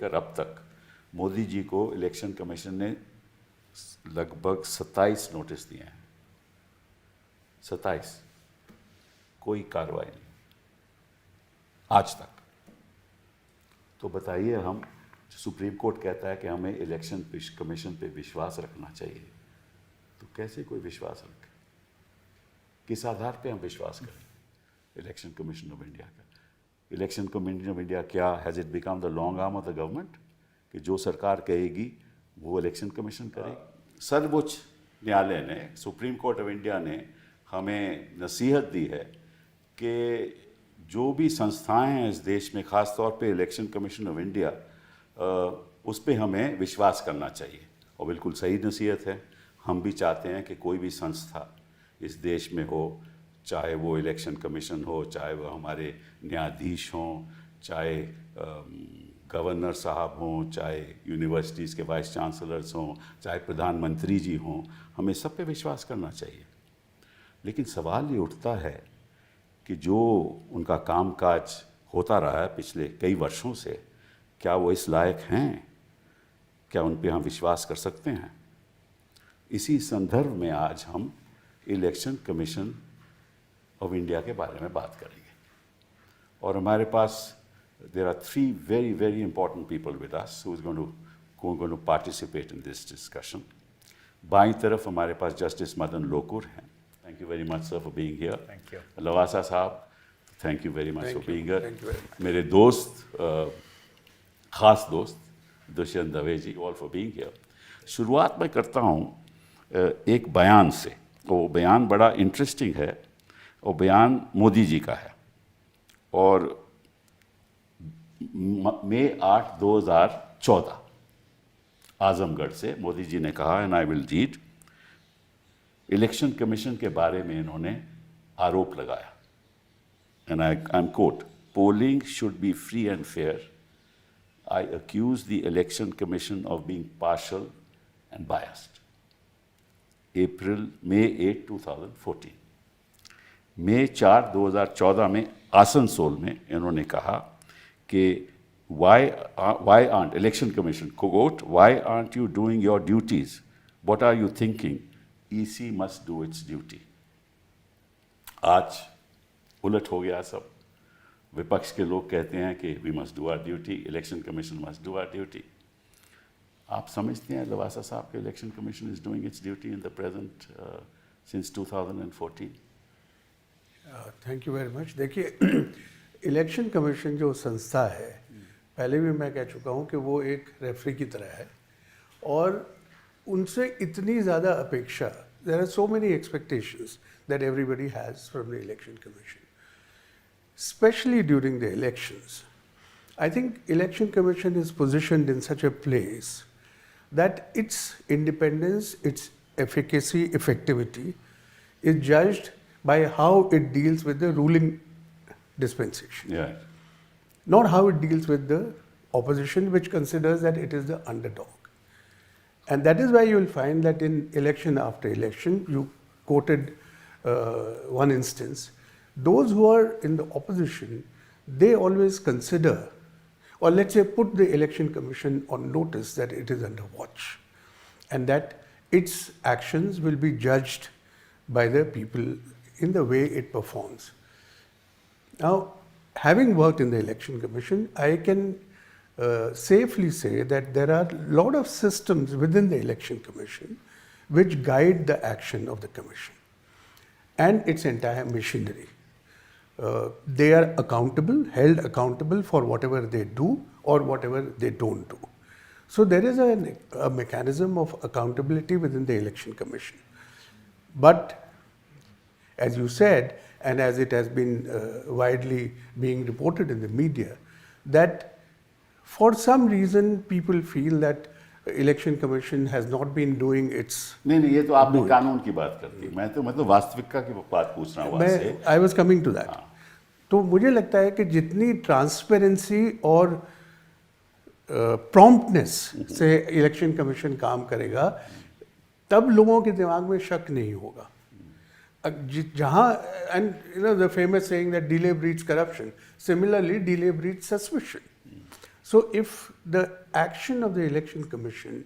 कर अब तक मोदी जी को इलेक्शन कमीशन ने लगभग 27 नोटिस दिए हैं। 27, कोई कार्रवाई नहीं आज तक। तो बताइए, हम सुप्रीम कोर्ट कहता है कि हमें इलेक्शन कमीशन पे विश्वास रखना चाहिए, तो कैसे कोई विश्वास रखे? किस आधार पे हम विश्वास करें इलेक्शन कमीशन ऑफ इंडिया का? इलेक्शन कमीशन ऑफ इंडिया क्या has it become the long arm of the government कि जो सरकार कहेगी वो इलेक्शन कमीशन करेगी? सर्वोच्च न्यायालय ने, सुप्रीम कोर्ट ऑफ इंडिया ने हमें नसीहत दी है कि जो भी संस्थाएं हैं इस देश में, ख़ास तौर पे इलेक्शन कमीशन ऑफ इंडिया, उस पे हमें विश्वास करना चाहिए। और बिल्कुल सही नसीहत है। हम भी चाहते हैं कि कोई भी संस्था इस देश में हो, चाहे वो इलेक्शन कमीशन हो, चाहे वो हमारे न्यायाधीश हों, चाहे गवर्नर साहब हों, चाहे यूनिवर्सिटीज़ के वाइस चांसलर्स हों, चाहे प्रधानमंत्री जी हों, हमें सब पे विश्वास करना चाहिए। लेकिन सवाल ये उठता है कि जो उनका कामकाज होता रहा है पिछले कई वर्षों से, क्या वो इस लायक हैं? क्या उन पे हम विश्वास कर सकते हैं? इसी संदर्भ में आज हम इलेक्शन कमीशन ऑफ इंडिया के बारे में बात करेंगे। और हमारे पास there are three very, very important people with us who are going to participate in this discussion. बाईं तरफ हमारे पास जस्टिस मदन लोकुर हैं। Thank you very much, sir, for being here. Thank you. Lavasa साहब, thank you very much Thank for you. being here. Thank you very much. मेरे दोस्त, ख़ास दोस्त दुष्यंत दवे जी, all for being here. शुरुआत मैं करता हूँ एक बयान से। वो बयान बड़ा इंटरेस्टिंग है। वो बयान मोदी जी का है और मई 8, 2014 आजमगढ़ से मोदी जी ने कहा, and I will read. Election commission के बारे में इन्होंने आरोप लगाया, and I am quote, polling should be free and fair. I accuse the election commission of being partial and biased. May 8, 2014। May 4, 2014 में आसनसोल में इन्होंने कहा कि why aren't election commission, quote, why aren't you doing your duties? What are you thinking? EC must do its duty. आज उलट हो गया सब। विपक्ष के लोग कहते हैं कि we must do our duty, election commission must do our duty. आप समझते हैं लवासा साहब के election commission is doing its duty in the present since 2014? Thank you very much. देखिए, इलेक्शन कमीशन जो संस्था है, पहले भी मैं कह चुका हूँ कि वो एक रेफरी की तरह है और उनसे इतनी ज़्यादा अपेक्षा, there are so many expectations that everybody has from the election commission, especially during the elections. I think election commission is positioned in such a place that its independence, its efficacy, effectivity is judged by how it deals with the ruling dispensation. Yeah. Not how it deals with the opposition, which considers that it is the underdog. And that is why you will find that in election after election, you quoted one instance, those who are in the opposition, they always consider, or let's say put the election commission on notice that it is under watch and that its actions will be judged by the people in the way it performs. Now, having worked in the election commission, I can safely say that there are a lot of systems within the election commission which guide the action of the commission and its entire machinery. They are accountable, held accountable for whatever they do or whatever they don't do. So there is a mechanism of accountability within the election commission. But as you said, and as it has been widely being reported in the media, that for some reason people feel that election commission has not been doing its. नहीं, ये तो आपने कानून की बात कर दी। मैं तो मतलब वास्तविकता की बात पूछ रहा हूँ आपसे। I was coming to that. तो मुझे लगता है कि जितनी ट्रांसपेरेंसी और प्रॉम्प्टनेस से इलेक्शन कमीशन काम करेगा, तब लोगों के दिमाग में शक नहीं होगा। जहाँ, and you know the famous saying that delay breeds corruption, similarly delay breeds suspicion. So if the action of the Election Commission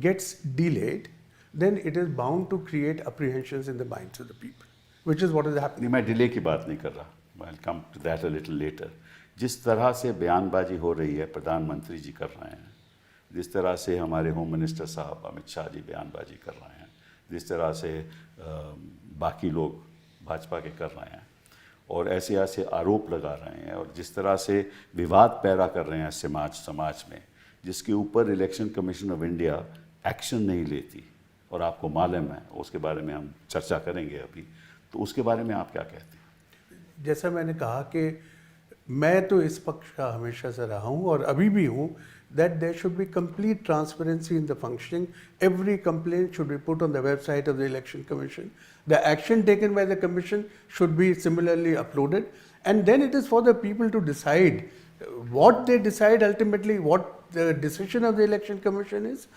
gets delayed, then it is bound to create apprehensions in the minds of the people, which is what is happening. नहीं, मैं delay की बात नहीं कर रहा, I'll come to that a little later. जिस तरह से बयानबाजी हो रही है, प्रधानमंत्री जी कर रहे हैं, जिस तरह से हमारे होम मिनिस्टर साहब अमित शाह जी बयानबाजी कर रहे हैं, जिस तरह से बाकी लोग भाजपा के कर रहे हैं और ऐसे ऐसे आरोप लगा रहे हैं और जिस तरह से विवाद पैदा कर रहे हैं समाज में, जिसके ऊपर election commission of India action नहीं लेती और आपको मालूम है, उसके बारे में हम चर्चा करेंगे अभी, तो उसके बारे में आप क्या कहते हैं? जैसा मैंने कहा कि मैं तो इस पक्ष का हमेशा से रहा हूँ और अभी भी हूँ, that there should be complete transparency in the functioning. Every complaint should be put on the website of the Election Commission. The action taken by the Commission should be similarly uploaded. And then it is for the people to decide what they decide ultimately, what the decision of the Election Commission is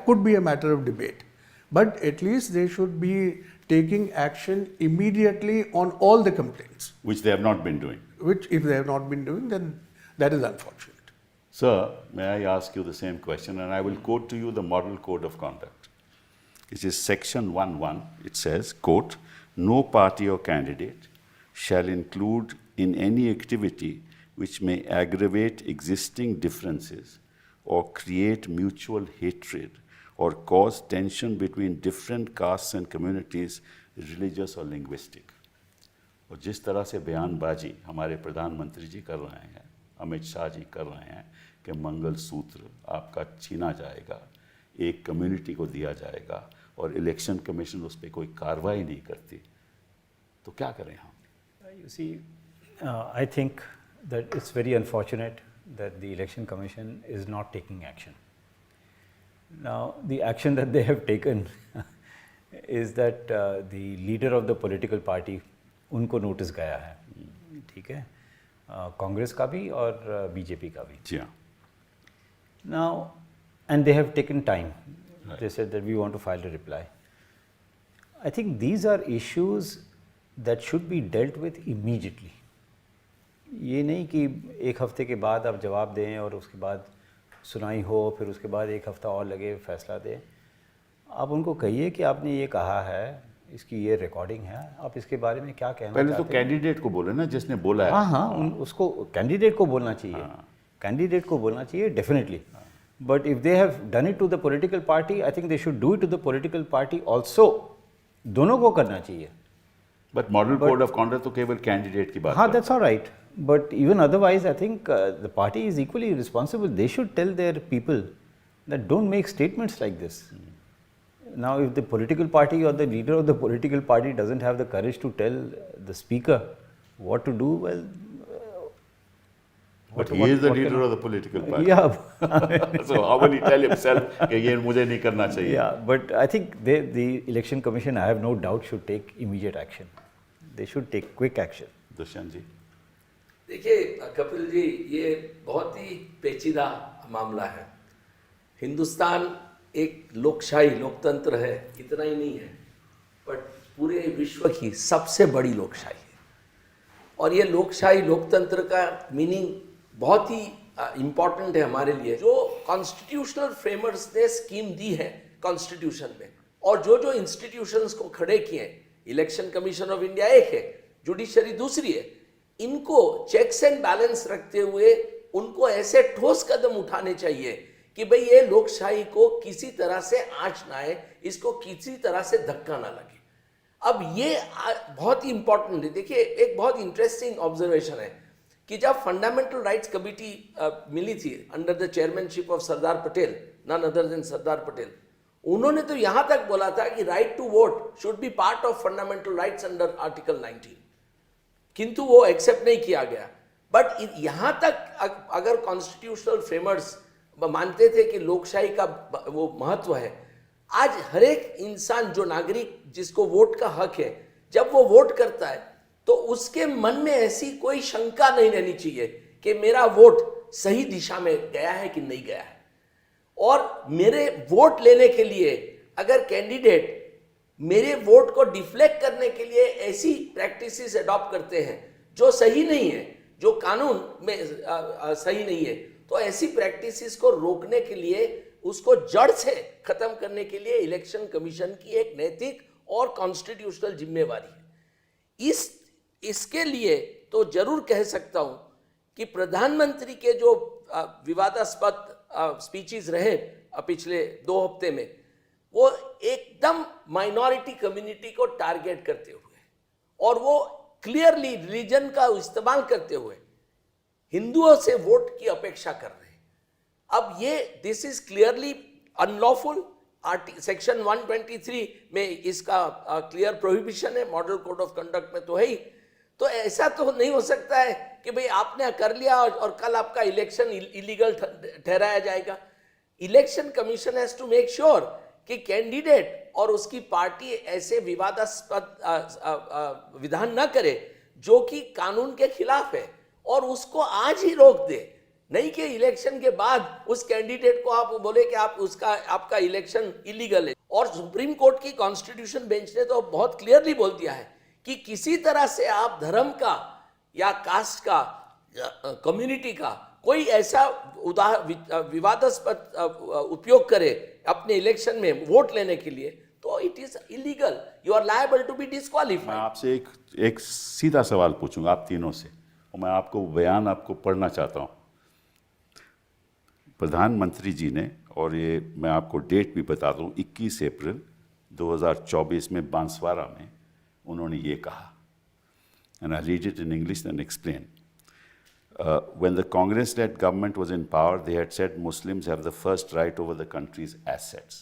could be a matter of debate. But at least they should be taking action immediately on all the complaints. Which they have not been doing. Which if they have not been doing, then that is unfortunate. Sir, may I ask you the same question, and I will quote to you the Model Code of Conduct. It is section 1.1. It says, quote, no party or candidate shall include in any activity which may aggravate existing differences or create mutual hatred or cause tension between different castes and communities, religious or linguistic. और जिस तरह से बयानबाजी हमारे प्रधानमंत्री जी कर रहे हैं, अमित शाह जी कर रहे हैं कि मंगलसूत्र आपका छीना जाएगा, एक कम्युनिटी को दिया जाएगा और इलेक्शन कमीशन उस पर कोई कार्रवाई नहीं करती, तो क्या करें हम? You see, I think that it's very unfortunate that the election commission is not taking action. Now, the action that they have taken is that the leader of the political party, उनको notice गया है, ठीक है, कांग्रेस का भी और BJP का भी. जी हाँ. Now, and they have taken time. Right. They said that we want to file a reply. I think these are issues that should be dealt with immediately. ये नहीं कि एक हफ्ते के बाद आप जवाब दें और उसके बाद सुनाई हो, फिर उसके बाद एक हफ्ता और लगे फैसला दें. आप उनको कहिए कि आपने ये कहा है, इसकी ये रिकॉर्डिंग है, आप इसके बारे में क्या कहना पहले चाहते तो कैंडिडेट को बोले ना, जिसने बोला है. हाँ, उसको कैंडिडेट को बोलना चाहिए. कैंडिडेट को बोलना चाहिए definitely. But if they have done it to the political party, I think they should do it to the political party also. दोनों को करना चाहिए. But model code of conduct तो केवल कैंडिडेट की बात. हाँ, that's alright. But even otherwise, I think the party is equally responsible. They should tell their people that don't make statements like this. Now, if the political party or the leader of the political party doesn't have the courage to tell the speaker what to do, well, but he is the leader of the political party. Yeah. So how will he tell himself कि ये मुझे नहीं करना चाहिए? Yeah, but I think the election commission, I have no doubt, should take immediate action. They should take quick action. Dushyant जी. देखिए कपिल जी, ये बहुत ही पेचीदा मामला है. हिंदुस्तान एक लोकशाही लोकतंत्र है, इतना ही नहीं है, बट पूरे विश्व की सबसे बड़ी लोकशाही है. और ये लोकशाही लोकतंत्र का मीनिंग बहुत ही इम्पॉर्टेंट है हमारे लिए. जो कॉन्स्टिट्यूशनल फ्रेमर्स ने स्कीम दी है कॉन्स्टिट्यूशन में, और जो जो इंस्टीट्यूशंस को खड़े किए, इलेक्शन कमीशन ऑफ इंडिया एक है, जुडिशरी दूसरी है, इनको चेक्स एंड बैलेंस रखते हुए उनको ऐसे ठोस कदम उठाने चाहिए कि भाई ये लोकशाही को किसी तरह से आंच ना आए, इसको किसी तरह से धक्का ना लगे. अब ये बहुत ही इंपॉर्टेंट है. देखिए, एक बहुत इंटरेस्टिंग ऑब्जर्वेशन है कि जब फंडामेंटल राइट्स कमेटी मिली थी under the chairmanship of Sardar Patel, none other than Sardar Patel, उन्होंने तो यहां तक बोला था कि right to vote should be part of fundamental rights under article 19, किंतु वो एक्सेप्ट नहीं किया गया. बट यहां तक अगर कॉन्स्टिट्यूशनल फ्रेमर्स मानते थे कि लोकशाही का वो महत्व है, आज हर एक इंसान जो नागरिक जिसको वोट का हक है, जब वो वोट करता है तो उसके मन में ऐसी कोई शंका नहीं रहनी चाहिए कि मेरा वोट सही दिशा में गया है कि नहीं गया है. और मेरे वोट लेने के लिए अगर कैंडिडेट मेरे वोट को डिफ्लेक्ट करने के लिए ऐसी प्रैक्टिसेस अडॉप्ट करते हैं जो सही नहीं है, जो कानून में सही नहीं है, तो ऐसी प्रैक्टिसेस को रोकने के लिए, उसको जड़ से खत्म करने के लिए इलेक्शन कमीशन की एक नैतिक और कॉन्स्टिट्यूशनल जिम्मेवारी है। इसके लिए तो जरूर कह सकता हूं कि प्रधानमंत्री के जो विवादास्पद स्पीचेस रहे पिछले 2 हफ्ते में, वो एकदम माइनॉरिटी कम्युनिटी को टारगेट करते हुए और वो क्लियरली रिलीजन का इस्तेमाल करते हुए हिंदुओं से वोट की अपेक्षा कर रहे हैं। अब ये this is clearly unlawful. Section 123 में इसका क्लियर प्रोहिबिशन है, मॉडल कोड ऑफ कंडक्ट में तो है ही। तो ऐसा तो नहीं हो सकता है कि भाई आपने कर लिया और कल आपका इलेक्शन इलीगल ठहराया जाएगा। Election commission has to make sure कि कैंडिडेट और उसकी पार्टी ऐसे विवादास्पद विधान न करे जो कि कानून के खिलाफ है, और उसको आज ही रोक दे। नहीं कि इलेक्शन के बाद उस कैंडिडेट को आप बोले कि आपका इलेक्शन इलीगल है। और सुप्रीम कोर्ट की कॉन्स्टिट्यूशन बेंच ने तो बहुत क्लियरली बोल दिया है कि किसी तरह से आप धर्म का या कास्ट का या कम्युनिटी का कोई ऐसा विवादास्पद उपयोग करे अपने इलेक्शन में वोट लेने के लिए, तो it is illegal, you are liable to be मैं डिस्क्वालीफाइड। आपसे एक सीधा सवाल पूछूंगा आप तीनों से, और मैं आपको बयान आपको पढ़ना चाहता हूं। प्रधानमंत्री जी ने, और ये मैं आपको डेट भी बता दूं, 21 अप्रैल 2024 में बांसवाड़ा में उन्होंने ये कहा, and I'll read it in English and explain. When the Congress-led government was in power, they had said Muslims have the first right over the country's assets.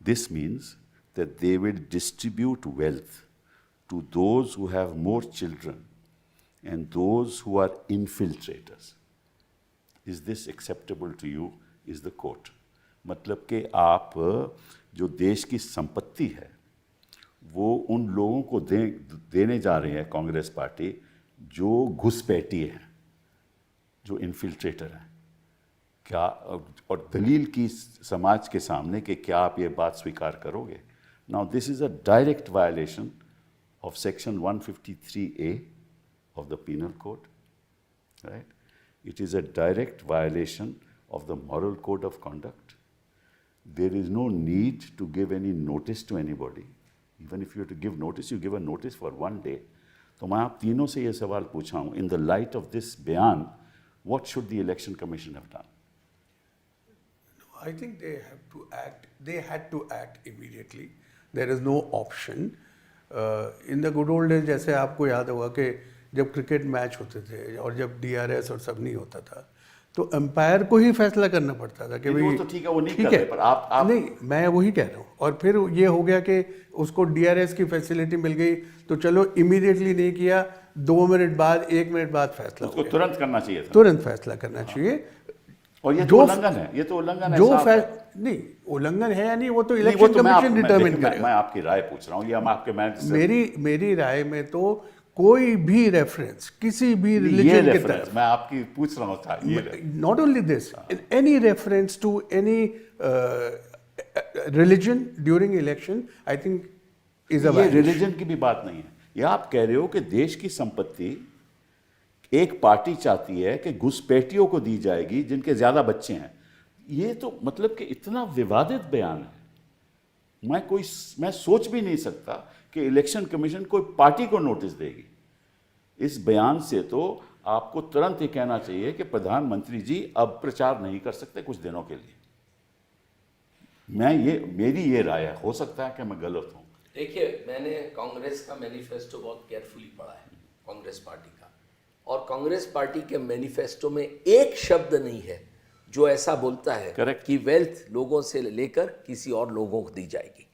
This means that they will distribute wealth to those who have more children and those who are infiltrators. Is this acceptable to you? Is the quote. मतलब कि आप जो देश की संपत्ति है वो उन लोगों को देने जा रहे हैं कांग्रेस पार्टी जो घुसपैठी हैं, जो इन्फिल्ट्रेटर हैं। क्या और दलील की समाज के सामने कि क्या आप ये बात स्वीकार करोगे? Now this is a direct violation of section 153A of the penal code, right? It is a direct violation of the moral code of conduct. There is no need to give any notice to anybody. Even if you have to give notice, you give a notice for 1 day. तो मैं आप तीनों से ये सवाल पूछा हूँ, in the light of this बयान, what should the election commission have done? I think they have to act. They had to act immediately. There is no option. In the good old days, जैसे आपको याद होगा कि जब cricket match होते थे और जब DRS और सब नहीं होता था, तो अंपायर को ही फैसला करना पड़ता था कि नहीं, भाई वो तो ठीक है, वो नहीं कर रहे, पर आप नहीं, मैं वही कह रहा हूँ। और फिर ये हो गया कि उसको DRS की फैसिलिटी मिल गई, तो चलो इमीडिएटली नहीं किया, 2 मिनट बाद 1 मिनट बाद फैसला हो उसको गया। तुरंत करना चाहिए था। तुरंत फैसला करना चाहिए। और ये तो जो उल्लंघन है, ये तो उल्लंघन है जो साफ है। नहीं, उल्लंघन है या नहीं वो तो नहीं, वो इलेक्शन तो मैं कमीशन डिटरमिन देखिए, करेगा। मैं आपकी राय पूछ रहा हूँ, ये हम आपके मेरी राय में तो कोई भी रेफरेंस किसी भी रिलीजन की तरफ, मैं आपकी पूछ रहा हूँ, not only this, in any reference to any religion during election, I think is a ये violation. रिलीजन की भी बात नहीं है। ये आप कह रहे हो कि देश की संपत्ति एक पार्टी चाहती है कि घुसपैठियों को दी जाएगी जिनके ज्यादा बच्चे हैं। ये तो मतलब कि इतना विवादित बयान है। मैं सोच भी नहीं सकता कि इलेक्शन कमीशन कोई पार्टी को नोटिस देगी। इस बयान से तो आपको तुरंत ये कहना चाहिए कि प्रधानमंत्री जी अब प्रचार नहीं कर सकते कुछ दिनों के लिए। मेरी ये राय है, हो सकता है कि मैं गलत हूं। देखिए, मैंने कांग्रेस का मैनिफेस्टो बहुत केयरफुली पढ़ा है, कांग्रेस पार्टी का, और कांग्रेस पार्टी के मैनिफेस्टो में एक शब्द नहीं है जो ऐसा बोलता है Correct. कि वेल्थ लोगों से लेकर किसी और लोगों को दी जाएगी।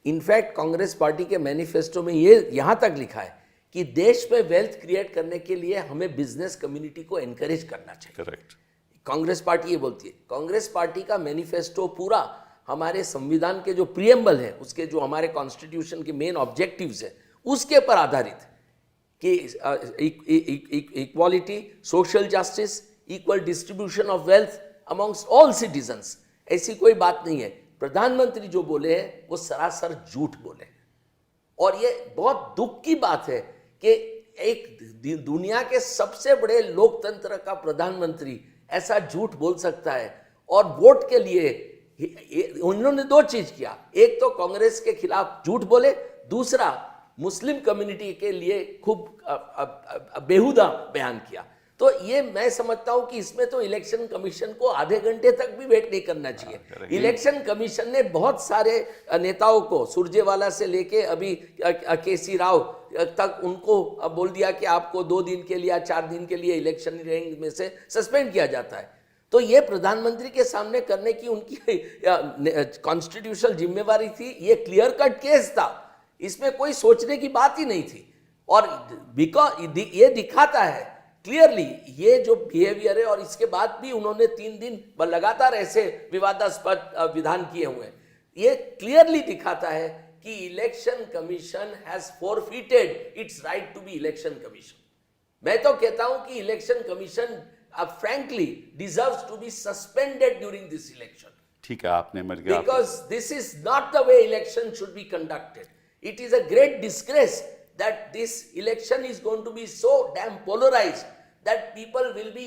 इनफैक्ट कांग्रेस पार्टी के मैनिफेस्टो में ये यहाँ तक लिखा है कि देश में वेल्थ क्रिएट करने के लिए हमें बिजनेस कम्युनिटी को एनकरेज करना चाहिए। करेक्ट। कांग्रेस पार्टी ये बोलती है। कांग्रेस पार्टी का मैनिफेस्टो पूरा हमारे संविधान के जो प्रियम्बल है, उसके जो हमारे कॉन्स्टिट्यूशन के मेन ऑब्जेक्टिव्स है, उसके पर आधारित कि equality, social justice, equal distribution of wealth amongst all citizens, ऐसी कोई बात नहीं है। प्रधानमंत्री जो बोले हैं वो सरासर झूठ बोले, और ये बहुत दुख की बात है कि एक दुनिया के सबसे बड़े लोकतंत्र का प्रधानमंत्री ऐसा झूठ बोल सकता है? और वोट के लिए उन्होंने दो चीज किया, एक तो कांग्रेस के खिलाफ झूठ बोले, दूसरा मुस्लिम कम्युनिटी के लिए खूब बेहुदा बयान किया। तो ये मैं समझता हूं कि इसमें तो इलेक्शन कमीशन को आधे घंटे तक भी वेट नहीं करना चाहिए। इलेक्शन कमीशन ने बहुत सारे नेताओं को, सुरजेवाला से लेके अभी केसी राव तक, उनको बोल दिया कि आपको 2 दिन के लिए या 4 दिन के लिए इलेक्शन रेंज में से सस्पेंड किया जाता है। तो ये प्रधानमंत्री के सामने करने की उनकी कॉन्स्टिट्यूशनल जिम्मेवारी थी। ये क्लियर कट केस था, इसमें कोई सोचने की बात ही नहीं थी। और बिकॉज ये दिखाता है क्लियरली ये जो बिहेवियर है, और इसके बाद भी उन्होंने 3 दिन लगातार ऐसे विवादास्पद विधान किए हुए हैं, ये क्लियरली दिखाता है कि election commission has forfeited its right to be election commission. मैं तो कहता हूं कि election commission frankly deserves to be suspended during this election. ठीक है, आपने मर गया Because this is not the way election should be conducted. It is a great disgrace that this election is going to be so damn polarized that people will be,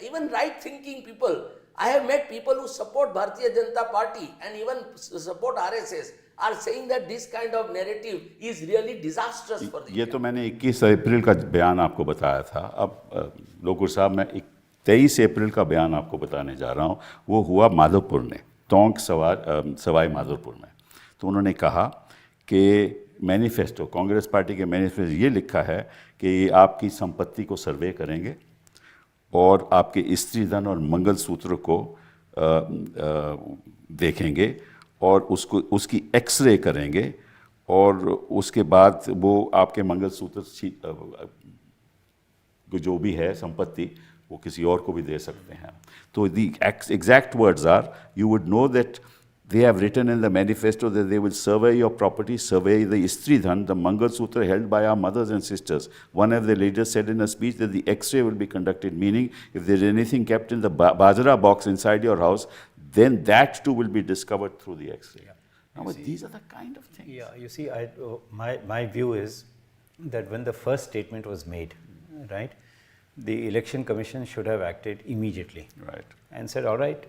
even right-thinking people. I have met people who support Bharatiya Janata Party and even support RSS are saying that this kind of narrative is really disastrous for the ये तो मैंने 21 अप्रैल का बयान आपको बताया था। अब लोकुर साहब, मैं 23 अप्रैल का बयान आपको बताने जा रहा हूँ। वो हुआ माधोपुर में, टोंक सवाई माधोपुर में। तो उन्होंने कहा कि मैनिफेस्टो, कांग्रेस पार्टी के मैनिफेस्टो ये लिखा है कि आपकी संपत्ति को सर्वे करेंगे और आपके स्त्री धन और मंगलसूत्र को देखेंगे और उसकी एक्सरे करेंगे, और उसके बाद वो आपके मंगलसूत्र जो भी है संपत्ति वो किसी और को भी दे सकते हैं। तो the exact words are, you would know that they have written in the manifesto that they will survey your property, survey the Istridhan, the Mangalsutra held by our mothers and sisters. One of the leaders said in a speech that the X-ray will be conducted, meaning if there is anything kept in the Bajra box inside your house, then that too will be discovered through the X-ray. Yeah. Now, but these are the kind of things. Yeah, you see, my view is that when the first statement was made, right, the Election Commission should have acted immediately. Right. And said, all right,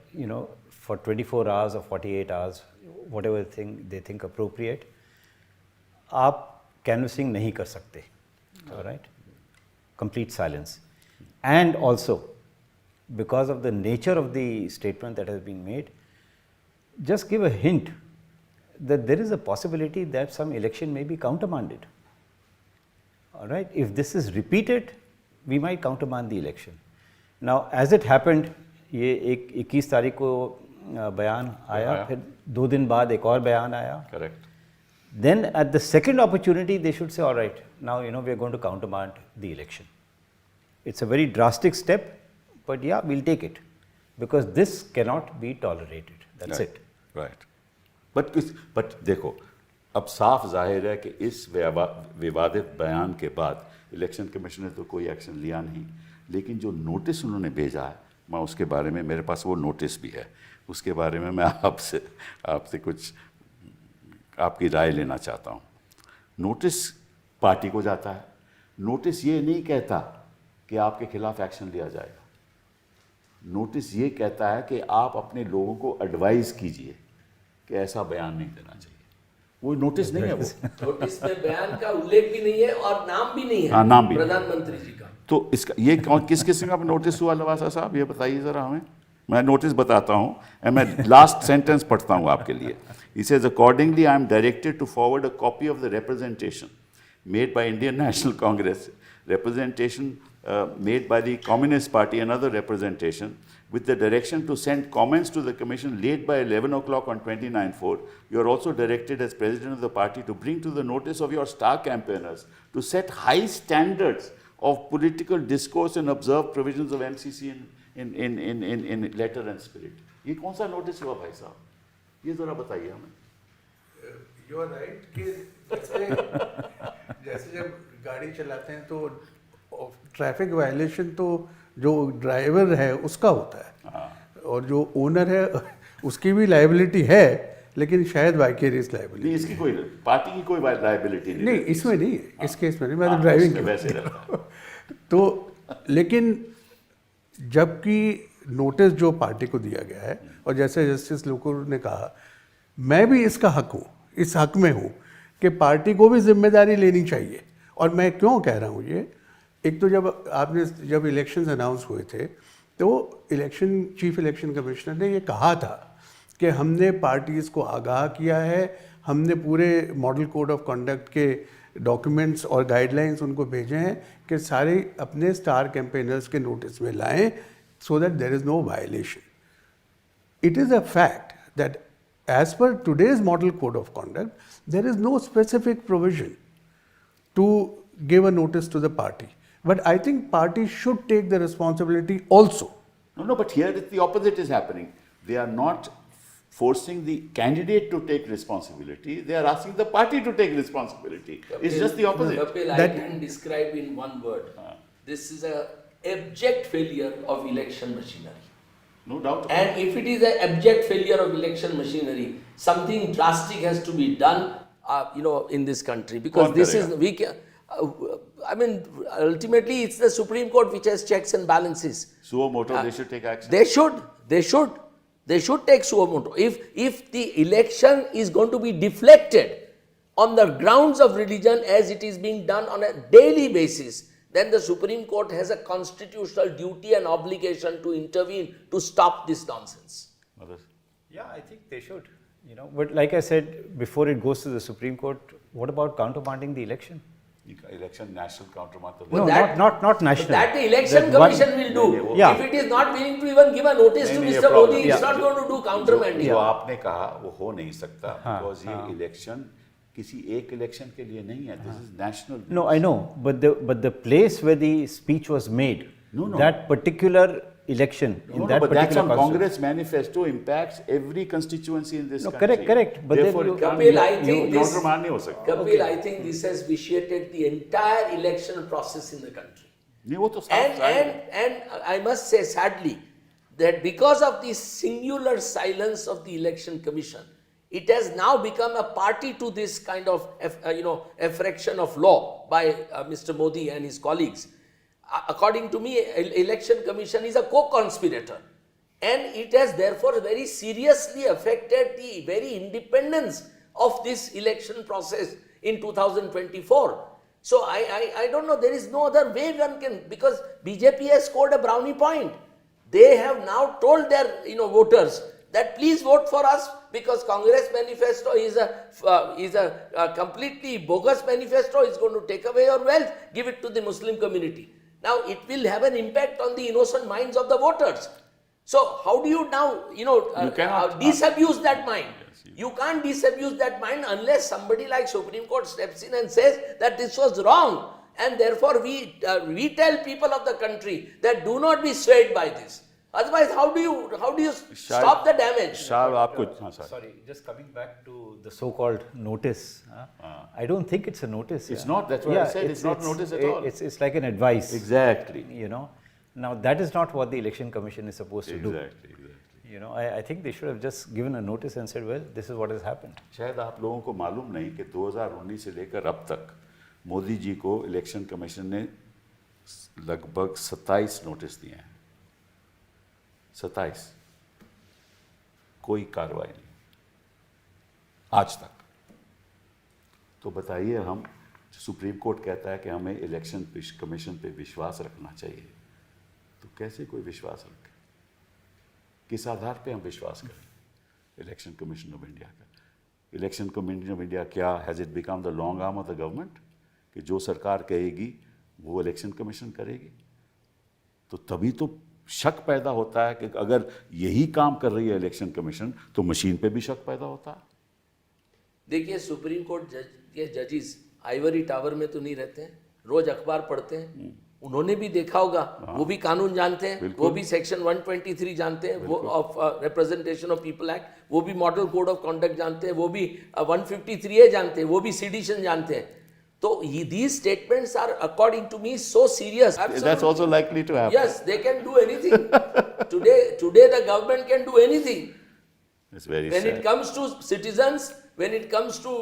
for 24 hours or 48 hours, whatever thing they think appropriate, आप canvassing नहीं कर सकते, all right? Complete silence. And also, because of the nature of the statement that has been made, just give a hint that there is a possibility that some election may be countermanded, all right? If this is repeated, we might countermand the election. Now, as it happened, ये 21 तारीख को बयान आया, फिर 2 दिन बाद एक और बयान आया. Correct. Then at the second opportunity, they should say, all right, now we are going to countermand the election. It's a very drastic step, but yeah, we'll take it because this cannot be tolerated. That's right. it. Right. But देखो, अब साफ जाहिर है कि इस विवादित बयान के बाद इलेक्शन कमीशन ने तो कोई एक्शन लिया नहीं, लेकिन जो नोटिस उन्होंने भेजा है, मैं उसके बारे में, मेरे पास वो नोटिस भी है, उसके बारे में मैं आपसे कुछ आपकी राय लेना चाहता हूँ। नोटिस पार्टी को जाता है, नोटिस ये नहीं कहता कि आपके खिलाफ एक्शन लिया जाएगा, नोटिस ये कहता है कि आप अपने लोगों को एडवाइस कीजिए कि ऐसा बयान नहीं देना चाहिए। वो नोटिस नहीं है, वो नोटिस में बयान का उल्लेख भी नहीं है और नाम भी नहीं है। हाँ, नाम भी प्रधानमंत्री जी का। तो इसका ये किस किस्म का नोटिस हुआ लवासा साहब, ये बताइए ज़रा हमें। मैं नोटिस बताता हूँ, मैं लास्ट सेंटेंस पढ़ता हूँ आपके लिए। He says, accordingly, I am directed to forward a copy of the representation made by Indian National Congress, representation made by the Communist Party, and other representation, with the direction to send comments to the Commission late by 11 o'clock on 29/4. You are also directed as President of the party to bring to the notice of your star campaigners to set high standards of political discourse and observe provisions of MCC in letter and spirit. ये कौन सा notice हुआ भाई साहब, ये ज़रा बताइए हमें। यू आर राइट कि जैसे जब गाड़ी चलाते हैं तो ट्रैफिक वायलेशन तो जो ड्राइवर है उसका होता है, और जो ओनर है उसकी भी लायबिलिटी है, लेकिन शायद वाइकेरियस लायबिलिटी नहीं, इसकी कोई पार्टी की कोई लायबिलिटी नहीं, इसमें नहीं है, इस केस में नहीं, मैं तो ड्राइविंग वैसे रहता है। तो लेकिन जबकि नोटिस जो पार्टी को दिया गया है, और जैसे जस्टिस लोकुर ने कहा, मैं भी इसका हक हूँ, इस हक में हूँ कि पार्टी को भी जिम्मेदारी लेनी चाहिए। और मैं क्यों कह रहा हूँ ये, एक तो जब इलेक्शंस अनाउंस हुए थे तो चीफ इलेक्शन कमिश्नर ने ये कहा था कि हमने पार्टीज़ को आगाह किया है, हमने पूरे मॉडल कोड ऑफ कंडक्ट के डॉक्यूमेंट्स और गाइडलाइंस उनको भेजे हैं कि सारे अपने स्टार कैंपेनर्स के नोटिस में लाएं, so that there is no violation. It is a fact that as per today's model code of conduct, there is no specific provision to give a notice to the party. But I think parties should take the responsibility also. No, but here the opposite is happening. They are not forcing the candidate to take responsibility. They are asking the party to take responsibility. It's just the opposite. Kapil, I can describe in one word. This is a abject failure of election machinery. No doubt. And if it is an abject failure of election machinery, something drastic has to be done, in this country, because Kaun this karega? is we can. Ultimately, it's the Supreme Court which has checks and balances. Suo moto, they should take action. They should take suo moto. If the election is going to be deflected on the grounds of religion as it is being done on a daily basis, then the Supreme Court has a constitutional duty and obligation to intervene to stop this nonsense. Others? Yeah, I think they should. But like I said, before it goes to the Supreme Court, what about countermanding the election? Election national countermart. No, that- not national. That the election That one- commission will do. Yeah. If it is not willing to even give a notice to नहीं, ये Mr. problem- Modi, it's not going to do countermanding. जो आपने कहा वो हो नहीं सकता, हाँ, because ये इलेक्शन किसी एक इलेक्शन के लिए नहीं है. This is national. No, I know, but the place where the speech was made, No. that particular election, in No, that but that's particular on constituency- Congress manifesto impacts every constituency in this No, country. correct, but then Therefore, you- it can't Kapil, be- I think you this- countermand नहीं हो सकता. Kapil, I think this has vitiated the entire election process in the country. नहीं वो तो साफ And I must say sadly that because of the singular silence of the election commission, it has now become a party to this kind of effraction of law by Mr. Modi and his colleagues. According to me, election commission is a co-conspirator, and it has therefore very seriously affected the very independence of this election process in 2024. So I don't know, there is no other way one can, because BJP has scored a brownie point. They have now told their voters that please vote for us, because Congress manifesto is a completely bogus manifesto. It's going to take away your wealth, give it to the Muslim community. Now it will have an impact on the innocent minds of the voters. So how do you now cannot- disabuse that mind? You can't disabuse that mind unless somebody like Supreme Court steps in and says that this was wrong, and therefore we tell people of the country that do not be swayed by this. Otherwise, how do you stop the damage? शायद आपको हाँ, sorry. Sorry, just coming back to the so-called notice. I don't think it's a notice. It's not, that's what I said, it's not notice at all. It's like an advice. Exactly. Now that is not what the election commission is supposed to do. Exactly. I think they should have just given a notice and said, well, this is what has happened. शायद आप लोगों को मालूम नहीं कि 2019 से लेकर अब तक मोदी जी को इलेक्शन कमीशन ने लगभग 27 नोटिस दिए हैं. 27. कोई कार्रवाई नहीं आज तक. तो बताइए, हम सुप्रीम कोर्ट कहता है कि हमें इलेक्शन कमीशन पे विश्वास रखना चाहिए, तो कैसे कोई विश्वास रखे? किस आधार पे हम विश्वास करें इलेक्शन कमीशन ऑफ इंडिया का? इलेक्शन कमीशन ऑफ इंडिया क्या, has it become the long arm of the government कि जो सरकार कहेगी वो इलेक्शन कमीशन करेगी? तो तभी तो शक पैदा होता है कि अगर यही काम कर रही है इलेक्शन कमीशन तो मशीन पे भी शक पैदा होता है. देखिए, सुप्रीम कोर्ट के जजेस आइवरी टावर में तो नहीं रहते हैं, रोज अखबार पढ़ते हैं. उन्होंने भी देखा होगा, वो भी कानून जानते हैं, वो भी सेक्शन 123 जानते हैं, वो of representation of people act, वो भी मॉडल कोड ऑफ कंडक्ट जानते हैं, वो भी 153A जानते हैं, वो भी सेडिशन जानते हैं. So these statements are, according to me, so serious. That's also likely to happen. Yes, they can do anything. Today the government can do anything. It's very When sad. it comes to citizens, when it comes to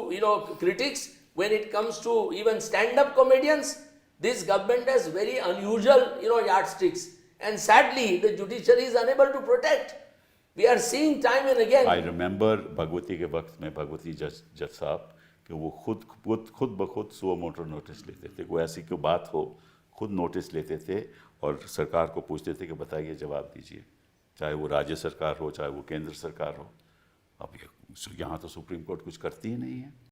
critics, when it comes to even stand-up comedians, this government has very unusual yardsticks, And sadly, the judiciary is unable to protect. We are seeing time and again. I remember Bhagwati के वक्त में भगवती जज साहब कि वो खुद ब खुद सुओ मोटो नोटिस लेते थे, कोई ऐसी कोई बात हो खुद नोटिस लेते थे और सरकार को पूछते थे कि बताइए, जवाब दीजिए, चाहे वो राज्य सरकार हो चाहे वो केंद्र सरकार हो। अब यहाँ तो सुप्रीम कोर्ट कुछ करती ही नहीं है।